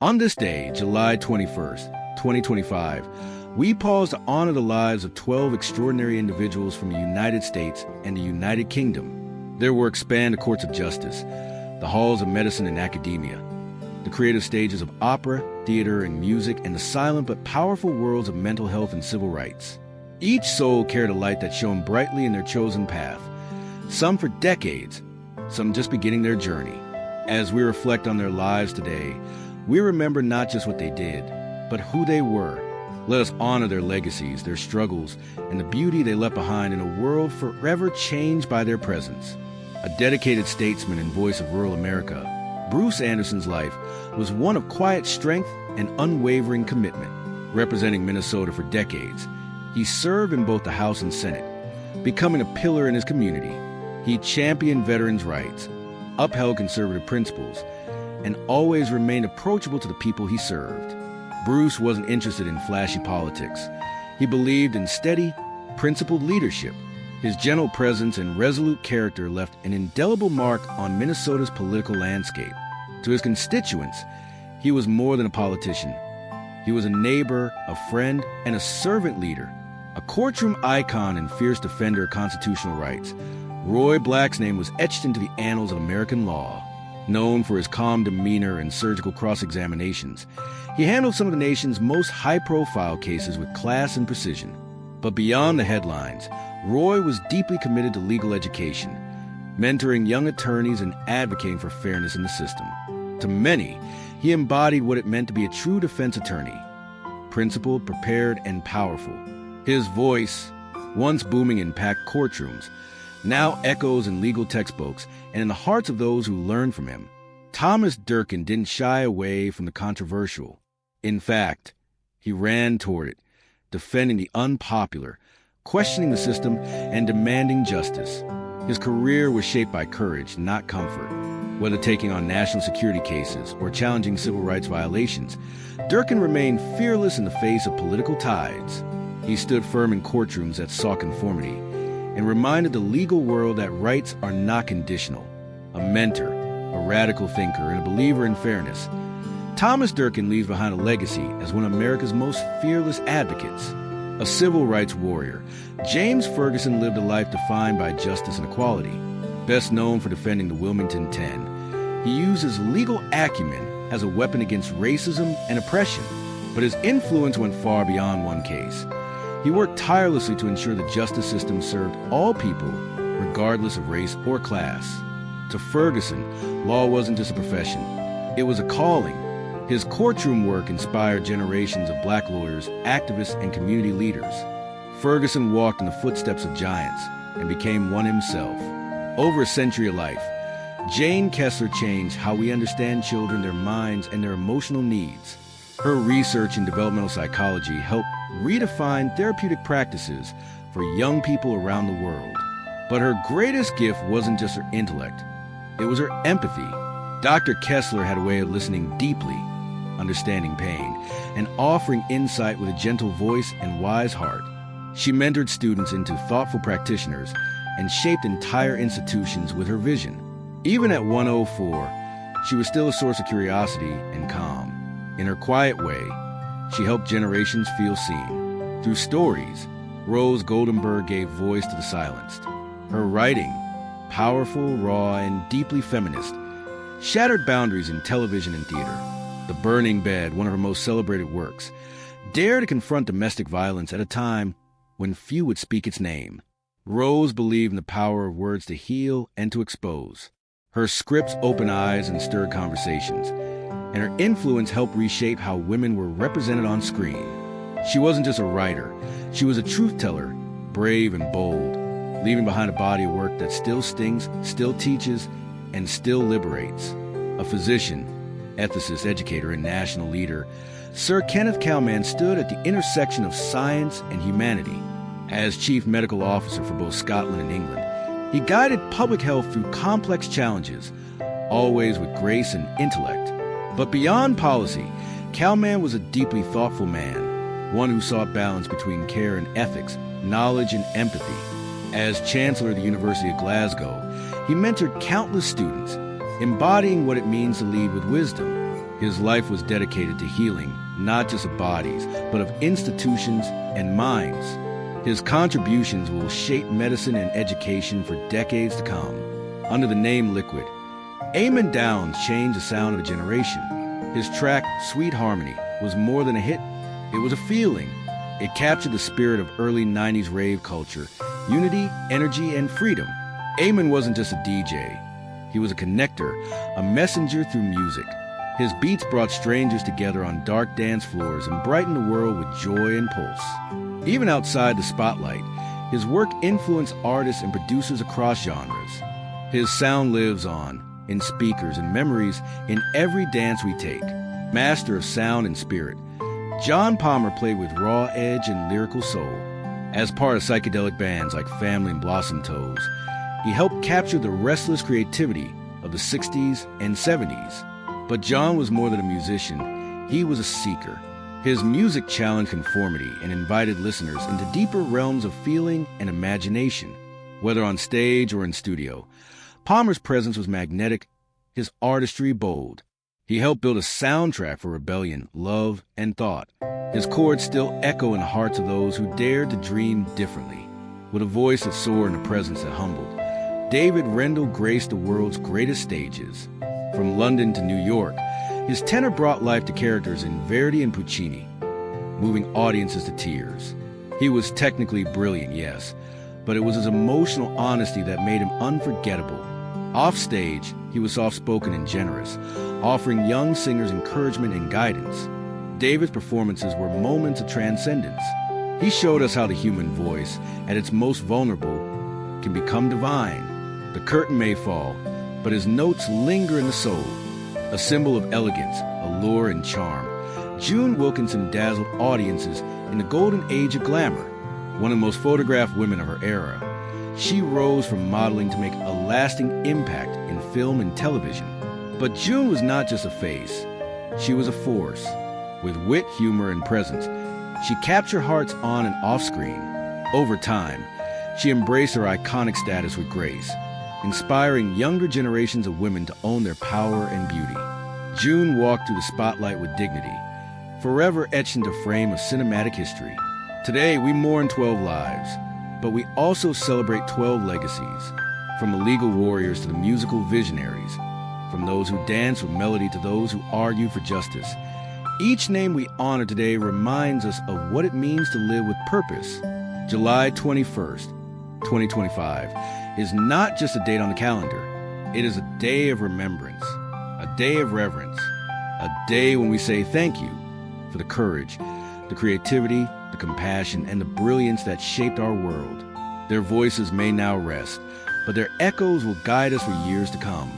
On this day, July 21st, 2025, we pause to honor the lives of 12 extraordinary individuals from the United States and the United Kingdom. Their work spanned the courts of justice, the halls of medicine and academia, the creative stages of opera, theater, and music, and the silent but powerful worlds of mental health and civil rights. Each soul carried a light that shone brightly in their chosen path, some for decades, some just beginning their journey. As we reflect on their lives today, we remember not just what they did, but who they were. Let us honor their legacies, their struggles, and the beauty they left behind in a world forever changed by their presence. A dedicated statesman and voice of rural America, Bruce Anderson's life was one of quiet strength and unwavering commitment. Representing Minnesota for decades, he served in both the House and Senate, becoming a pillar in his community. He championed veterans' rights, upheld conservative principles, and always remained approachable to the people he served. Bruce wasn't interested in flashy politics. He believed in steady, principled leadership. His gentle presence and resolute character left an indelible mark on Minnesota's political landscape. To his constituents, he was more than a politician. He was a neighbor, a friend, and a servant leader, a courtroom icon and fierce defender of constitutional rights. Roy Black's name was etched into the annals of American law. Known for his calm demeanor and surgical cross-examinations, he handled some of the nation's most high-profile cases with class and precision. But beyond the headlines, Roy was deeply committed to legal education, mentoring young attorneys and advocating for fairness in the system. To many, he embodied what it meant to be a true defense attorney, principled, prepared, and powerful. His voice, once booming in packed courtrooms, now echoes in legal textbooks and in the hearts of those who learned from him. Thomas Durkin didn't shy away from the controversial. In fact, he ran toward it, defending the unpopular, questioning the system, and demanding justice. His career was shaped by courage, not comfort. Whether taking on national security cases or challenging civil rights violations, Durkin remained fearless in the face of political tides. He stood firm in courtrooms that saw conformity and reminded the legal world that rights are not conditional. A mentor, a radical thinker, and a believer in fairness, Thomas Durkin leaves behind a legacy as one of America's most fearless advocates. A civil rights warrior, James Ferguson lived a life defined by justice and equality. Best known for defending the Wilmington 10, he used his legal acumen as a weapon against racism and oppression, but his influence went far beyond one case. He worked tirelessly to ensure the justice system served all people, regardless of race or class. To Ferguson, law wasn't just a profession, it was a calling. His courtroom work inspired generations of black lawyers, activists, and community leaders. Ferguson walked in the footsteps of giants and became one himself. Over a century of life, Jane Kessler changed how we understand children, their minds, and their emotional needs. Her research in developmental psychology helped redefine therapeutic practices for young people around the world. But her greatest gift wasn't just her intellect, it was her empathy. Dr. Kessler had a way of listening deeply, understanding pain, and offering insight with a gentle voice and wise heart. She mentored students into thoughtful practitioners and shaped entire institutions with her vision. Even at 104, she was still a source of curiosity and calm. In her quiet way, she helped generations feel seen. Through stories, Rose Goldenberg gave voice to the silenced. Her writing, powerful, raw, and deeply feminist, shattered boundaries in television and theater. The Burning Bed, one of her most celebrated works, dared to confront domestic violence at a time when few would speak its name. Rose believed in the power of words to heal and to expose. Her scripts opened eyes and stirred conversations, and her influence helped reshape how women were represented on screen. She wasn't just a writer, she was a truth-teller, brave and bold, leaving behind a body of work that still stings, still teaches, and still liberates. A physician, ethicist, educator, and national leader, Sir Kenneth Cowman stood at the intersection of science and humanity. As chief medical officer for both Scotland and England, he guided public health through complex challenges, always with grace and intellect. But beyond policy, Cowman was a deeply thoughtful man, one who sought balance between care and ethics, knowledge and empathy. As Chancellor of the University of Glasgow, he mentored countless students, embodying what it means to lead with wisdom. His life was dedicated to healing, not just of bodies, but of institutions and minds. His contributions will shape medicine and education for decades to come. Under the name Liquid, Eamon Downs changed the sound of a generation. His track, Sweet Harmony, was more than a hit. It was a feeling. It captured the spirit of early 90s rave culture, unity, energy, and freedom. Eamon wasn't just a DJ. He was a connector, a messenger through music. His beats brought strangers together on dark dance floors and brightened the world with joy and pulse. Even outside the spotlight, his work influenced artists and producers across genres. His sound lives on, in speakers and memories in every dance we take. Master of sound and spirit, John Palmer played with raw edge and lyrical soul. As part of psychedelic bands like Family and Blossom Toes, he helped capture the restless creativity of the 60s and 70s. But John was more than a musician. He was a seeker. His music challenged conformity and invited listeners into deeper realms of feeling and imagination. Whether on stage or in studio, Palmer's presence was magnetic, his artistry bold. He helped build a soundtrack for rebellion, love, and thought. His chords still echo in the hearts of those who dared to dream differently. With a voice that soared and a presence that humbled, David Rendell graced the world's greatest stages. From London to New York, his tenor brought life to characters in Verdi and Puccini, moving audiences to tears. He was technically brilliant, yes, but it was his emotional honesty that made him unforgettable. Off stage, he was soft-spoken and generous, offering young singers encouragement and guidance. David's performances were moments of transcendence. He showed us how the human voice, at its most vulnerable, can become divine. The curtain may fall, but his notes linger in the soul, a symbol of elegance, allure, and charm. June Wilkinson dazzled audiences in the golden age of glamour, one of the most photographed women of her era. She rose from modeling to make a lasting impact in film and television. But June was not just a face. She was a force. With wit, humor, and presence, she captured hearts on and off screen. Over time, she embraced her iconic status with grace, inspiring younger generations of women to own their power and beauty. June walked through the spotlight with dignity, forever etched into a frame of cinematic history. Today, we mourn 12 lives, but we also celebrate 12 legacies, from the legal warriors to the musical visionaries, from those who dance with melody to those who argue for justice. Each name we honor today reminds us of what it means to live with purpose. July 21st, 2025 is not just a date on the calendar. It is a day of remembrance, a day of reverence, a day when we say thank you for the courage, the creativity, the compassion, and the brilliance that shaped our world. Their voices may now rest, but their echoes will guide us for years to come.